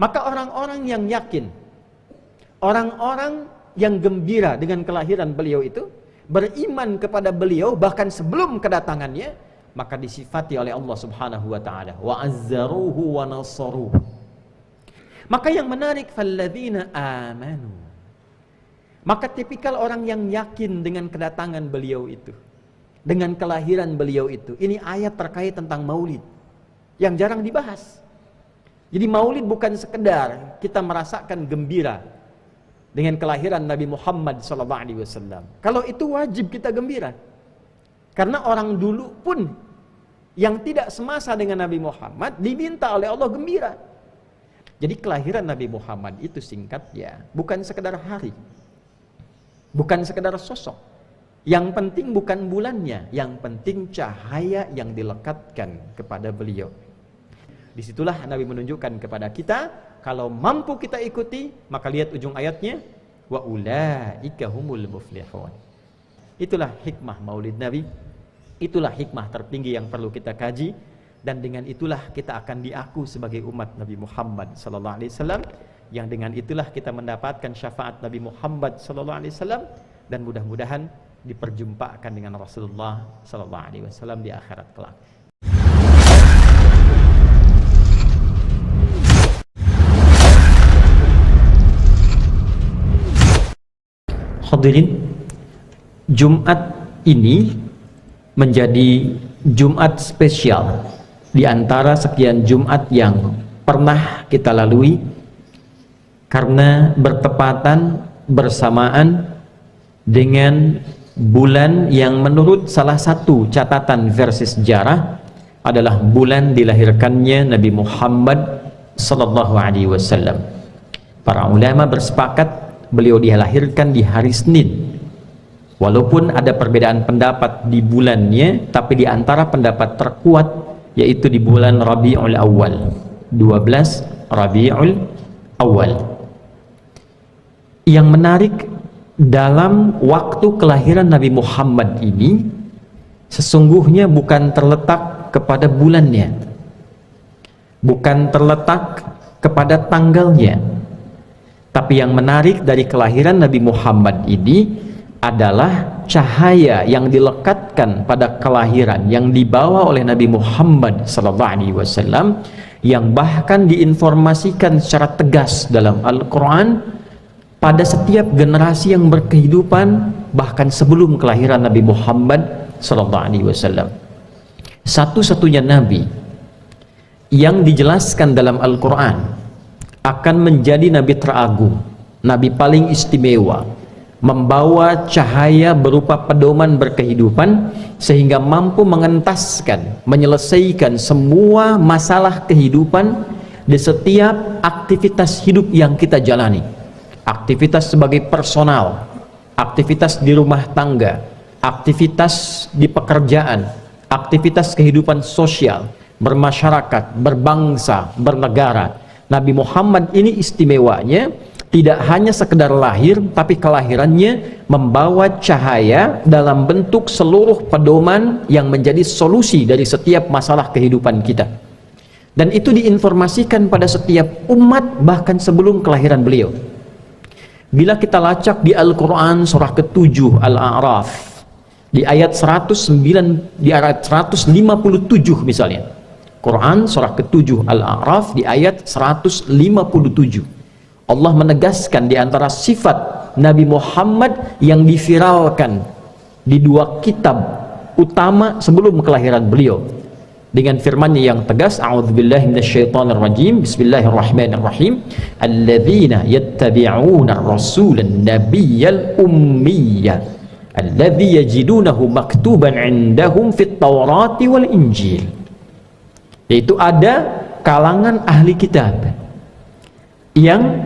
Maka orang-orang yang yakin, orang-orang yang gembira dengan kelahiran beliau itu, beriman kepada beliau bahkan sebelum kedatangannya, maka disifati oleh Allah Subhanahu wa taala, wa azzaruhu wa nasaruhu. Maka yang menarik, falladzina amanu. Maka tipikal orang yang yakin dengan kedatangan beliau itu, dengan kelahiran beliau itu. Ini ayat terkait tentang maulid yang jarang dibahas. Jadi maulid bukan sekedar kita merasakan gembira dengan kelahiran Nabi Muhammad SAW. Kalau itu wajib kita gembira. Karena orang dulu pun yang tidak semasa dengan Nabi Muhammad diminta oleh Allah gembira. Jadi kelahiran Nabi Muhammad itu singkatnya bukan sekedar hari, bukan sekedar sosok. Yang penting bukan bulannya, yang penting cahaya yang dilekatkan kepada beliau. Disitulah Nabi menunjukkan kepada kita, kalau mampu kita ikuti, maka lihat ujung ayatnya, wa ulaika humul muflihun. Itulah hikmah maulid Nabi, itulah hikmah tertinggi yang perlu kita kaji, dan dengan itulah kita akan diaku sebagai umat Nabi Muhammad sallallahu alaihi wasallam, yang dengan itulah kita mendapatkan syafaat Nabi Muhammad sallallahu alaihi wasallam, dan mudah-mudahan diperjumpakan dengan Rasulullah sallallahu alaihi wasallam di akhirat kelak. Hadirin, Jumat ini menjadi Jumat spesial di antara sekian Jumat yang pernah kita lalui, karena bertepatan bersamaan dengan bulan yang menurut salah satu catatan versi sejarah adalah bulan dilahirkannya Nabi Muhammad sallallahu alaihi wasallam. Para ulama bersepakat beliau dilahirkan di hari Senin. Walaupun ada perbedaan pendapat di bulannya, tapi di antara pendapat terkuat yaitu di bulan Rabiul Awal, 12 Rabiul Awal. Yang menarik dalam waktu kelahiran Nabi Muhammad ini, sesungguhnya bukan terletak kepada bulannya, bukan terletak kepada tanggalnya, tapi yang menarik dari kelahiran Nabi Muhammad ini adalah cahaya yang dilekatkan pada kelahiran yang dibawa oleh Nabi Muhammad SAW, yang bahkan diinformasikan secara tegas dalam Al-Quran pada setiap generasi yang berkehidupan, bahkan sebelum kelahiran Nabi Muhammad SAW. Satu-satunya Nabi yang dijelaskan dalam Al-Quran akan menjadi Nabi teragung, Nabi paling istimewa, membawa cahaya berupa pedoman berkehidupan sehingga mampu mengentaskan, menyelesaikan semua masalah kehidupan di setiap aktivitas hidup yang kita jalani. Aktivitas sebagai personal, aktivitas di rumah tangga, aktivitas di pekerjaan, aktivitas kehidupan sosial, bermasyarakat, berbangsa, bernegara. Nabi Muhammad ini istimewanya tidak hanya sekedar lahir, tapi kelahirannya membawa cahaya dalam bentuk seluruh pedoman yang menjadi solusi dari setiap masalah kehidupan kita. Dan itu diinformasikan pada setiap umat bahkan sebelum kelahiran beliau. Bila kita lacak di Al-Quran surah ke-7 Al-A'raf, di ayat 109, di ayat 157 misalnya, Quran surah ke-7 Al-A'raf di ayat 157, Allah menegaskan di antara sifat Nabi Muhammad yang diviralkan di dua kitab utama sebelum kelahiran beliau, dengan firman-Nya yang tegas, a'udzubillahi minasyaitonirrajim, bismillahirrahmanirrahim, alladzina yattabi'una ar-rasulan nabiyyal ummiyya alladzi yajidunahu maktuban 'indahum fit taurati wal injil. Yaitu ada kalangan ahli kitab yang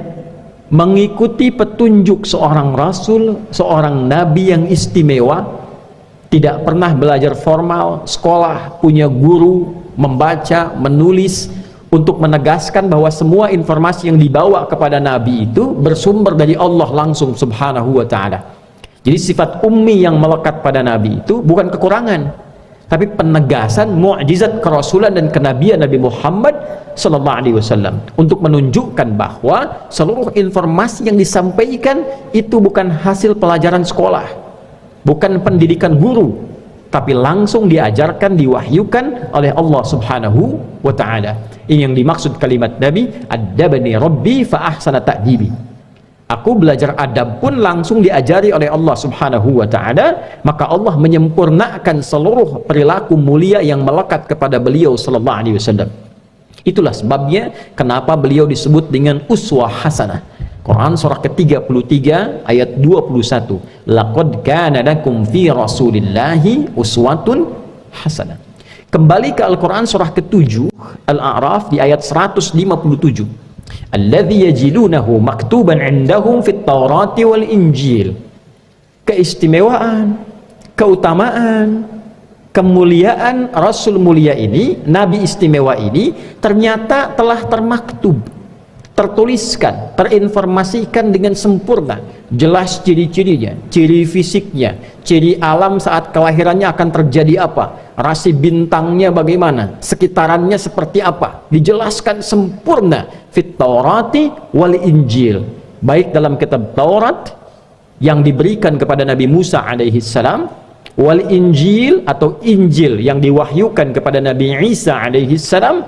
mengikuti petunjuk seorang rasul, seorang nabi yang istimewa, tidak pernah belajar formal, sekolah, punya guru, membaca, menulis, untuk menegaskan bahwa semua informasi yang dibawa kepada nabi itu bersumber dari Allah langsung subhanahu wa ta'ala. Jadi sifat ummi yang melekat pada nabi itu bukan kekurangan, tapi penegasan mukjizat kerasulan dan kenabian Nabi Muhammad sallallahu alaihi wasallam untuk menunjukkan bahwa seluruh informasi yang disampaikan itu bukan hasil pelajaran sekolah, bukan pendidikan guru, tapi langsung diajarkan, diwahyukan oleh Allah Subhanahu wa taala. Ini yang dimaksud kalimat Nabi, "Adabani Rabbi fa ahsana ta'dibi." Aku belajar adab pun langsung diajari oleh Allah Subhanahu wa taala, maka Allah menyempurnakan seluruh perilaku mulia yang melekat kepada beliau sallallahu alaihi wasallam. Itulah sebabnya kenapa beliau disebut dengan uswah hasanah. Quran surah ke-33 ayat 21. Laqad kana lakum fi Rasulillahi uswatun hasanah. Kembali ke Al-Quran surah ke-7 Al-A'raf di ayat 157. Alladzi yajidunahu maktuban 'indahum fit Taurati wal Injil. Keistimewaan, keutamaan, kemuliaan Rasul mulia ini, Nabi istimewa ini ternyata telah termaktub, tertuliskan, terinformasikan dengan sempurna, jelas ciri-cirinya, ciri fisiknya, ciri alam saat kelahirannya akan terjadi apa, rasi bintangnya bagaimana, sekitarannya seperti apa, dijelaskan sempurna fit Taurati wal Injil, baik dalam kitab Taurat yang diberikan kepada Nabi Musa alaihi salam, wal Injil atau Injil yang diwahyukan kepada Nabi Isa alaihi salam.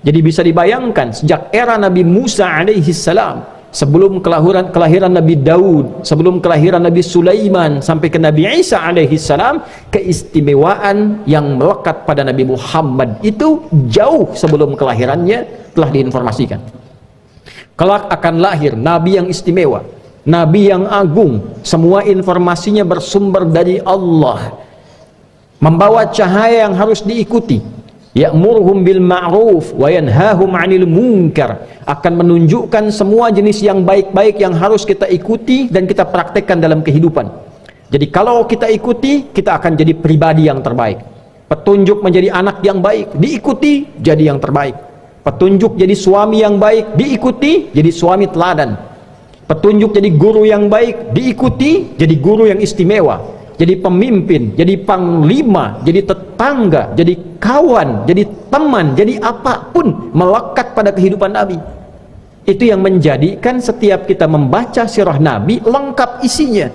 Jadi bisa dibayangkan sejak era Nabi Musa alaihi salam, sebelum kelahiran Nabi Daud, sebelum kelahiran Nabi Sulaiman sampai ke Nabi Isa alaihi salam, keistimewaan yang melekat pada Nabi Muhammad itu jauh sebelum kelahirannya telah diinformasikan. Kelak akan lahir Nabi yang istimewa, Nabi yang agung, semua informasinya bersumber dari Allah, membawa cahaya yang harus diikuti. Ya'muruhum bil ma'ruf wa yanhahum 'anil munkar, akan menunjukkan semua jenis yang baik-baik yang harus kita ikuti dan kita praktekkan dalam kehidupan. Jadi kalau kita ikuti, kita akan jadi pribadi yang terbaik. Petunjuk menjadi anak yang baik, diikuti jadi yang terbaik. Petunjuk jadi suami yang baik, diikuti jadi suami teladan. Petunjuk jadi guru yang baik, diikuti jadi guru yang istimewa. Jadi pemimpin, jadi panglima, jadi tetangga, jadi kawan, jadi teman, jadi apapun melekat pada kehidupan Nabi. Itu yang menjadikan setiap kita membaca sirah Nabi lengkap isinya.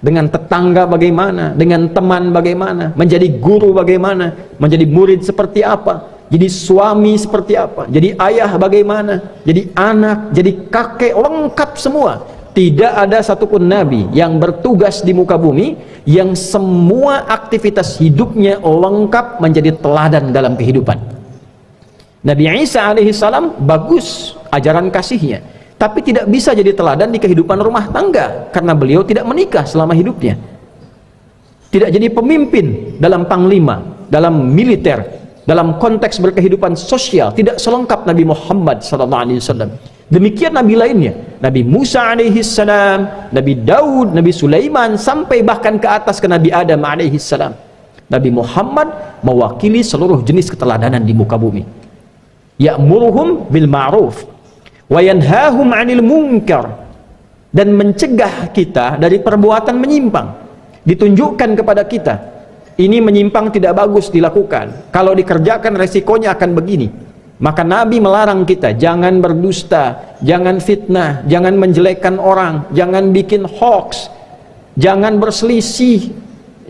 Dengan tetangga bagaimana, dengan teman bagaimana, menjadi guru bagaimana, menjadi murid seperti apa, jadi suami seperti apa, jadi ayah bagaimana, jadi anak, jadi kakek, lengkap semua. Tidak ada satupun Nabi yang bertugas di muka bumi yang semua aktivitas hidupnya lengkap menjadi teladan dalam kehidupan. Nabi Isa alaihissalam bagus ajaran kasihnya, tapi tidak bisa jadi teladan di kehidupan rumah tangga karena beliau tidak menikah selama hidupnya. Tidak jadi pemimpin dalam panglima, dalam militer, dalam konteks berkehidupan sosial, tidak selengkap Nabi Muhammad SAW. Demikian Nabi lainnya, Nabi Musa alaihissalam, Nabi Daud, Nabi Sulaiman, sampai bahkan ke atas ke Nabi Adam alaihissalam. Nabi Muhammad mewakili seluruh jenis keteladanan di muka bumi. Ya'muruhum bil ma'ruf wa yanhahum 'anil munkar, dan mencegah kita dari perbuatan menyimpang. Ditunjukkan kepada kita, ini menyimpang tidak bagus dilakukan, kalau dikerjakan resikonya akan begini. Maka Nabi melarang kita, jangan berdusta, jangan fitnah, jangan menjelekkan orang, jangan bikin hoax, jangan berselisih,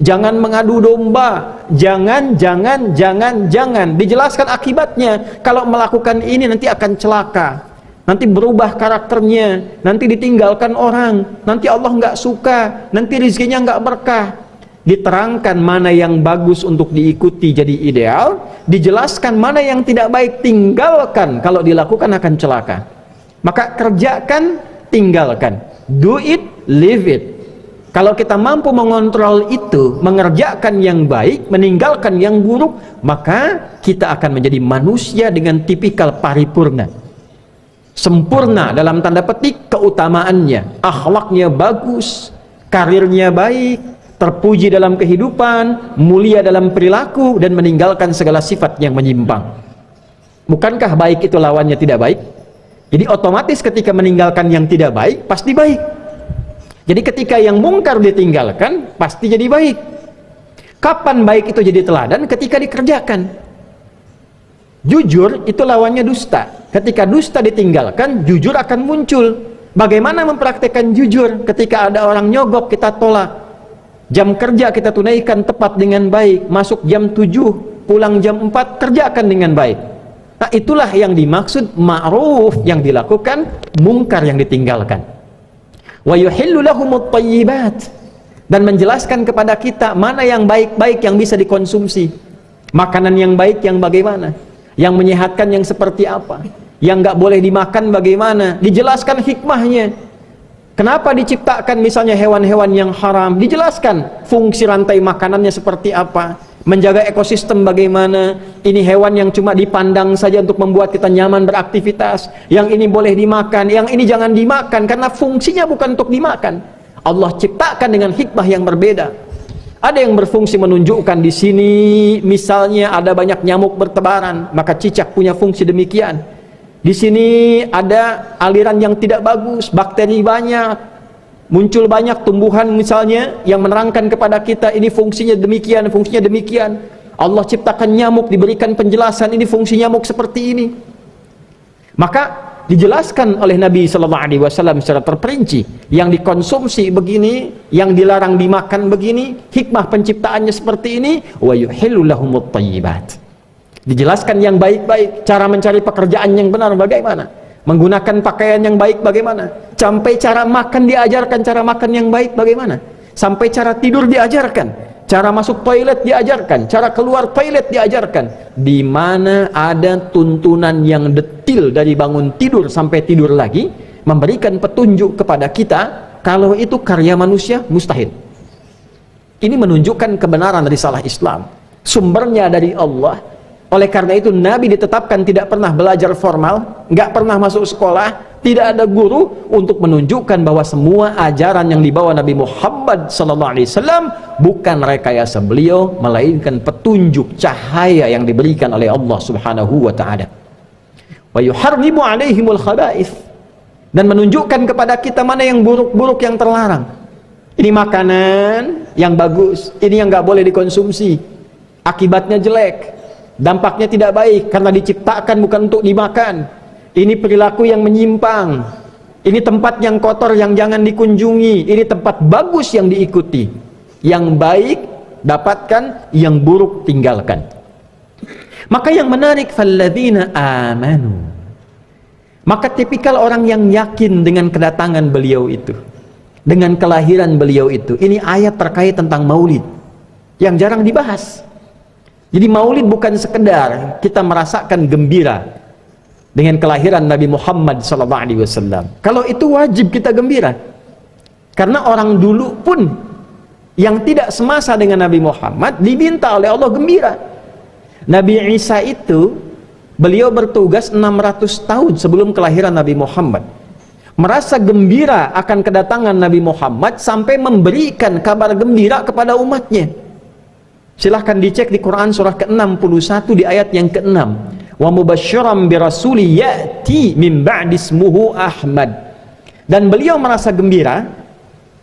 jangan mengadu domba, jangan, dijelaskan akibatnya. Kalau melakukan ini nanti akan celaka, nanti berubah karakternya, nanti ditinggalkan orang, nanti Allah nggak suka, nanti rezekinya nggak berkah. Diterangkan mana yang bagus untuk diikuti jadi ideal, dijelaskan mana yang tidak baik tinggalkan, kalau dilakukan akan celaka. Maka kerjakan, tinggalkan, do it, leave it. Kalau kita mampu mengontrol itu, mengerjakan yang baik, meninggalkan yang buruk, maka kita akan menjadi manusia dengan tipikal paripurna, sempurna dalam tanda petik keutamaannya, akhlaknya bagus, karirnya baik, terpuji dalam kehidupan, mulia dalam perilaku, dan meninggalkan segala sifat yang menyimpang. Bukankah baik itu lawannya tidak baik? Jadi otomatis ketika meninggalkan yang tidak baik, pasti baik. Jadi ketika yang mungkar ditinggalkan, pasti jadi baik. Kapan baik itu jadi teladan? Ketika dikerjakan. Jujur itu lawannya dusta. Ketika dusta ditinggalkan, jujur akan muncul. Bagaimana mempraktekkan jujur? Ketika ada orang nyogok, kita tolak. Jam kerja kita tunaikan tepat dengan baik. Masuk jam 7, pulang jam 4, kerjakan dengan baik. Nah, itulah yang dimaksud ma'ruf yang dilakukan, mungkar yang ditinggalkan. Wa yuhillu lahumut thayyibat, dan menjelaskan kepada kita mana yang baik-baik yang bisa dikonsumsi, makanan yang baik yang bagaimana, yang menyehatkan yang seperti apa, yang nggak boleh dimakan bagaimana, dijelaskan hikmahnya. Kenapa diciptakan misalnya hewan-hewan yang haram, dijelaskan fungsi rantai makanannya seperti apa, menjaga ekosistem bagaimana, ini hewan yang cuma dipandang saja untuk membuat kita nyaman beraktivitas, yang ini boleh dimakan, yang ini jangan dimakan karena fungsinya bukan untuk dimakan. Allah ciptakan dengan hikmah yang berbeda. Ada yang berfungsi menunjukkan di sini misalnya ada banyak nyamuk bertebaran, maka cicak punya fungsi demikian. Di sini ada aliran yang tidak bagus, bakteri banyak, muncul banyak tumbuhan misalnya yang menerangkan kepada kita ini fungsinya demikian, fungsinya demikian. Allah ciptakan nyamuk, diberikan penjelasan ini fungsi nyamuk seperti ini. Maka dijelaskan oleh Nabi Sallallahu Alaihi Wasallam secara terperinci, yang dikonsumsi begini, yang dilarang dimakan begini, hikmah penciptaannya seperti ini. Wa yuhillu lahumut thayyibat. Dijelaskan yang baik-baik, cara mencari pekerjaan yang benar bagaimana, menggunakan pakaian yang baik bagaimana, sampai cara makan diajarkan cara makan yang baik bagaimana, sampai cara tidur diajarkan, cara masuk toilet diajarkan, cara keluar toilet diajarkan. Di mana ada tuntunan yang detil dari bangun tidur sampai tidur lagi, memberikan petunjuk kepada kita kalau itu karya manusia mustahil. Ini menunjukkan kebenaran risalah Islam, sumbernya dari Allah. Oleh karena itu Nabi ditetapkan tidak pernah belajar formal, nggak pernah masuk sekolah, tidak ada guru, untuk menunjukkan bahwa semua ajaran yang dibawa Nabi Muhammad SAW bukan rekayasa beliau, melainkan petunjuk cahaya yang diberikan oleh Allah Subhanahu wa Ta'ala. Wa yuharrimu alaihimul khaba'ith, dan menunjukkan kepada kita mana yang buruk-buruk yang terlarang. Ini makanan yang bagus, ini yang nggak boleh dikonsumsi, akibatnya jelek, dampaknya tidak baik karena diciptakan bukan untuk dimakan. Ini perilaku yang menyimpang, ini tempat yang kotor yang jangan dikunjungi, ini tempat bagus yang diikuti, yang baik dapatkan, yang buruk tinggalkan. Maka yang menarik, falladzina amanu, maka tipikal orang yang yakin dengan kedatangan beliau itu, dengan kelahiran beliau itu. Ini ayat terkait tentang maulid yang jarang dibahas. Jadi maulid bukan sekedar kita merasakan gembira dengan kelahiran Nabi Muhammad SAW. Kalau itu wajib kita gembira, karena orang dulu pun yang tidak semasa dengan Nabi Muhammad diminta oleh Allah gembira. Nabi Isa itu beliau bertugas 600 tahun sebelum kelahiran Nabi Muhammad, merasa gembira akan kedatangan Nabi Muhammad sampai memberikan kabar gembira kepada umatnya. Silahkan dicek di Quran surah ke-61 di ayat yang ke-6. Wa mubasysyiran bi rasuli ya'ti min ba'di ismuhu Ahmad. Dan beliau merasa gembira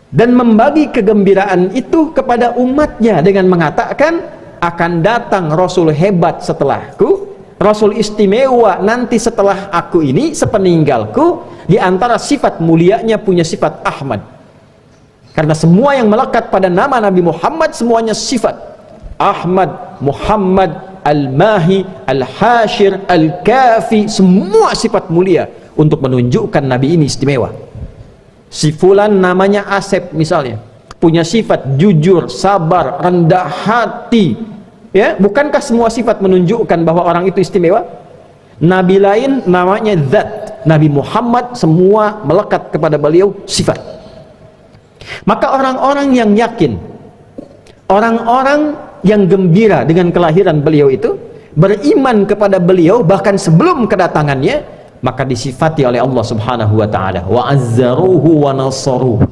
dan membagi kegembiraan itu kepada umatnya dengan mengatakan, akan datang Rasul hebat setelahku, Rasul istimewa nanti setelah aku ini, sepeninggalku. Di antara sifat mulianya punya sifat Ahmad. Karena semua yang melekat pada nama Nabi Muhammad semuanya sifat Ahmad, Muhammad, Al-Mahi, Al-Hashir, Al-Kafi, semua sifat mulia untuk menunjukkan Nabi ini istimewa. Si fulan namanya Asep misalnya, punya sifat jujur, sabar, rendah hati. Ya, bukankah semua sifat menunjukkan bahwa orang itu istimewa? Nabi lain namanya Zat, Nabi Muhammad semua melekat kepada beliau sifat. Maka orang-orang yang yakin, orang-orang yang gembira dengan kelahiran beliau itu, beriman kepada beliau bahkan sebelum kedatangannya, maka disifati oleh Allah Subhanahu wa Ta'ala, wa azzaruhu wa nasaruhu,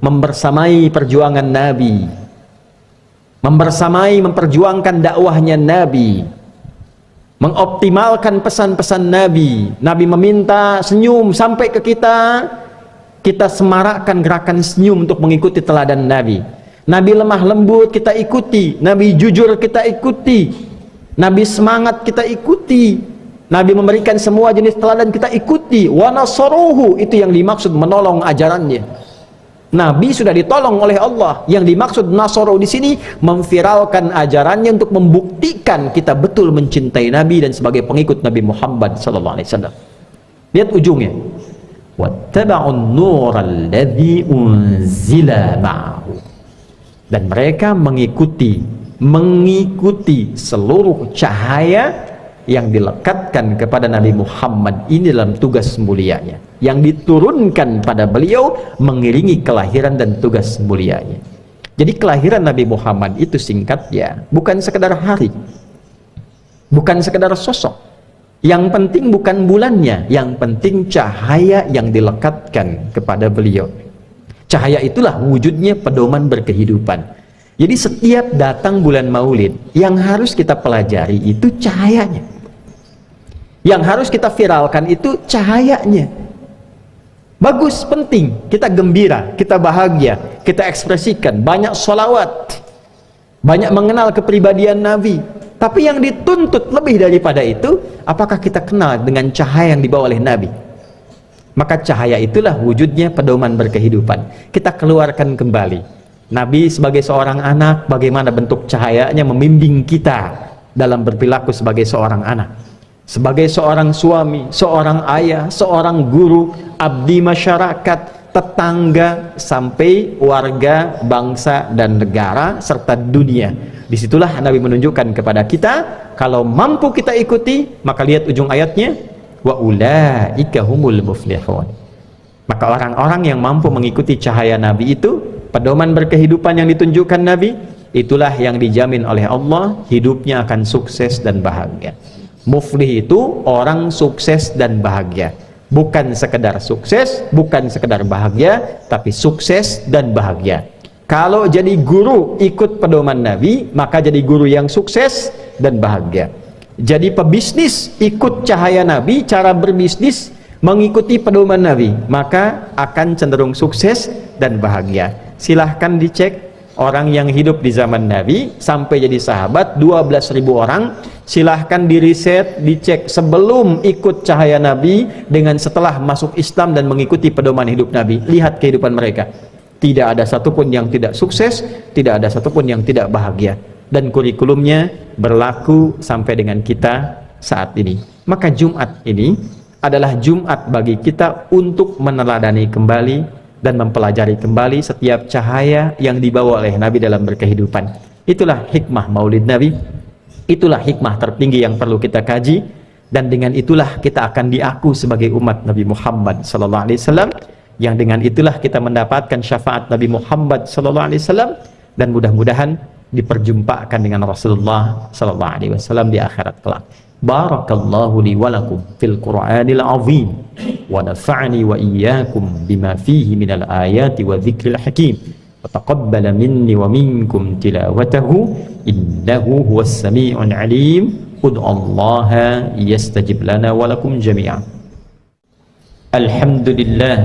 membersamai perjuangan Nabi, membersamai memperjuangkan dakwahnya Nabi, mengoptimalkan pesan-pesan Nabi. Nabi meminta senyum sampai ke kita, kita semarakkan gerakan senyum untuk mengikuti teladan Nabi. Nabi lemah lembut kita ikuti, Nabi jujur kita ikuti, Nabi semangat kita ikuti, Nabi memberikan semua jenis teladan kita ikuti. Wa nasaruhu, itu yang dimaksud menolong ajarannya. Nabi sudah ditolong oleh Allah. Yang dimaksud nasaruhu di sini memviralkan ajarannya untuk membuktikan kita betul mencintai Nabi dan sebagai pengikut Nabi Muhammad sallallahu alaihi wasallam. Lihat ujungnya. Wattaba'un nural ladzi unzila ma'ahu. Dan mereka mengikuti seluruh cahaya yang dilekatkan kepada Nabi Muhammad ini dalam tugas mulianya, yang diturunkan pada beliau mengiringi kelahiran dan tugas mulianya. Jadi kelahiran Nabi Muhammad itu singkatnya bukan sekedar hari, bukan sekedar sosok. Yang penting bukan bulannya, yang penting cahaya yang dilekatkan kepada beliau. Cahaya itulah wujudnya pedoman berkehidupan. Jadi setiap datang bulan Maulid, yang harus kita pelajari itu cahayanya. Yang harus kita viralkan itu cahayanya. Bagus, penting, kita gembira, kita bahagia, kita ekspresikan, banyak sholawat, banyak mengenal kepribadian Nabi. Tapi yang dituntut lebih daripada itu, apakah kita kenal dengan cahaya yang dibawa oleh Nabi? Maka cahaya itulah wujudnya pedoman berkehidupan. Kita keluarkan kembali Nabi sebagai seorang anak, bagaimana bentuk cahayanya membimbing kita dalam berperilaku sebagai seorang anak, sebagai seorang suami, seorang ayah, seorang guru, abdi masyarakat, tetangga, sampai warga, bangsa dan negara serta dunia. Disitulah Nabi menunjukkan kepada kita, kalau mampu kita ikuti, maka lihat ujung ayatnya, wa ulaika humul muflihun. Maka orang-orang yang mampu mengikuti cahaya Nabi itu, pedoman berkehidupan yang ditunjukkan Nabi, itulah yang dijamin oleh Allah hidupnya akan sukses dan bahagia. Muflih itu orang sukses dan bahagia, bukan sekedar sukses, bukan sekedar bahagia, tapi sukses dan bahagia. Kalau jadi guru ikut pedoman Nabi, maka jadi guru yang sukses dan bahagia. Jadi pebisnis ikut cahaya Nabi, cara berbisnis mengikuti pedoman Nabi, maka akan cenderung sukses dan bahagia. Silahkan dicek orang yang hidup di zaman Nabi sampai jadi sahabat 12.000 orang. Silahkan diriset, dicek sebelum ikut cahaya Nabi dengan setelah masuk Islam dan mengikuti pedoman hidup Nabi. Lihat kehidupan mereka, tidak ada satupun yang tidak sukses, tidak ada satupun yang tidak bahagia. Dan kurikulumnya berlaku sampai dengan kita saat ini. Maka Jumat ini adalah Jumat bagi kita untuk meneladani kembali dan mempelajari kembali setiap cahaya yang dibawa oleh Nabi dalam berkehidupan. Itulah hikmah Maulid Nabi, itulah hikmah tertinggi yang perlu kita kaji, dan dengan itulah kita akan diaku sebagai umat Nabi Muhammad sallallahu alaihi wasallam, yang dengan itulah kita mendapatkan syafaat Nabi Muhammad sallallahu alaihi wasallam, dan mudah-mudahan diperjumpakan dengan Rasulullah sallallahu alaihi wasallam di akhirat kelak. Barakallahu li wa lakum fil Qur'anil azim wa nafa'ani wa iyyakum bima fihi minal ayati wa dzikril hakim wa taqabbala minni wa minkum tilawatahu innahu huwas sami'un alim. Ud'ullaha yastajib lana wa lakum jami'an. Alhamdulillah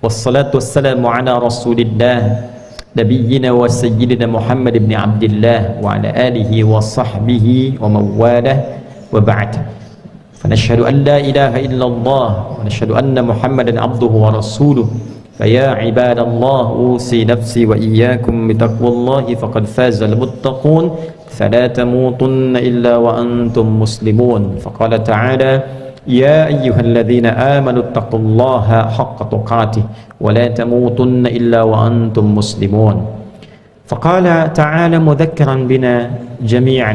wassalatu wassalamu ala Rasulillah نبينا وسيدنا محمد بن عبد الله وعلى آله وصحبه ومن والاه وبعد فنشهد أن لا إله إلا الله ونشهد أن محمدا عبده ورسوله فيا عباد الله أوصي نفسي وإياكم بتقوى الله فقد فاز المتقون فلا تموتن إلا وأنتم مسلمون. فقال تعالى يا أيها الذين آمنوا اتقوا الله حق تقاته ولا تموتن إلا وأنتم مسلمون. فقال تعالى مذكرا بنا جميعا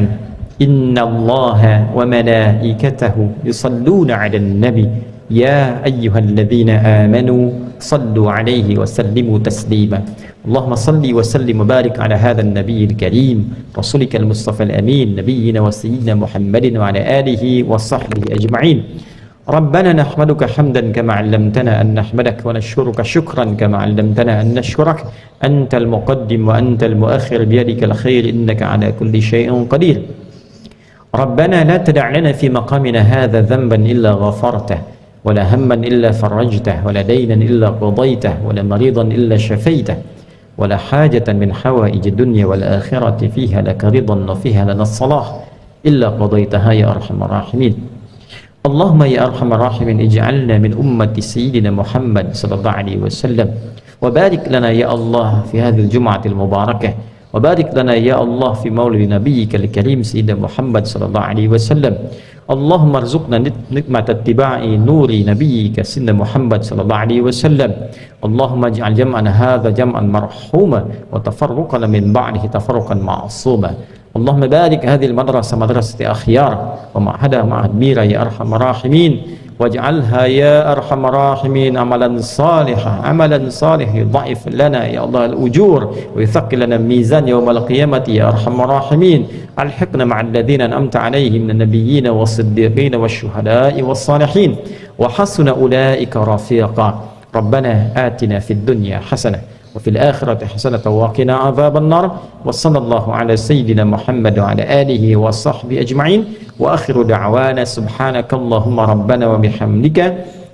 إن الله وملائكته يصلون على النبي يا أيها الذين آمنوا صلوا عليه وسلموا تسليما. اللهم صل وسلم وبارك على هذا النبي الكريم رسولك المصطفى الأمين نبينا وسيدنا محمد وعلى آله وصحبه أجمعين. ربنا نحمدك حمدا كما علمتنا أن نحمدك ونشكرك شكرا كما علمتنا أن نشكرك أنت المقدم وأنت المؤخر بيدك الخير إنك على كل شيء قدير. ربنا لا تدع لنا في مقامنا هذا ذنبا إلا غفرته ولا هما إلا فرجته ولا دينا إلا قضيته ولا مريضا إلا شفيته ولا حاجة من حوائج الدنيا والآخرة فيها لك رضا وفيها لنا الصلاح إلا قضيتها يا أرحم الراحمين. اللهم يا أرحم الراحمين اجعلنا من أمة سيدنا محمد صلى الله عليه وسلم، وبارك لنا يا الله في هذه الجمعة المباركة، وبارك لنا يا الله في مولد نبيك الكريم سيدنا محمد صلى الله عليه وسلم. اللهم ارزقنا نعمة اتباع نور نبيك سيدنا محمد صلى الله عليه وسلم. اللهم اجعل جمعنا هذا جمعا مرحوما وتفرقنا من بعده تفرقا معصوما. اللهم بارك هذه المدرسة مدرسة أخيار ومعهدها معهد ميرا يا أرحم الراحمين، واجعلها يا أرحم الراحمين عملا صالحا يضاعف لنا يا الله الأجور ويثقل لنا الميزان يوم القيامة يا أرحم الراحمين. ألحقنا مع الذين أنعمت عليهم من النبيين والصديقين والشهداء والصالحين وحسن أولئك رفيقا. ربنا آتنا في الدنيا حسنة وفي الآخرة حسنة وقنا عذاب النار. وصلى الله على سيدنا محمد وعلى آله وصحبه أجمعين، وآخر دعوانا سبحانك اللهم ربنا وبحمدك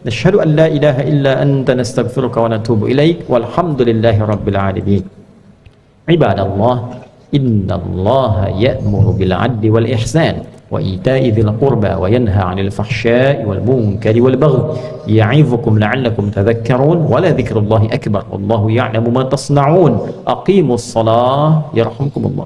نشهد أن لا إله إلا أنت نستغفرك ونتوب إليك، والحمد لله رب العالمين. عباد الله، إن الله يأمر بالعدل والإحسان وإيتاء ذي القربى وينهى عن الفحشاء والمنكر والبغي يعظكم لعلكم تذكرون، ولذكر الله أكبر والله يعلم ما تصنعون. أقيموا الصلاة يرحمكم الله.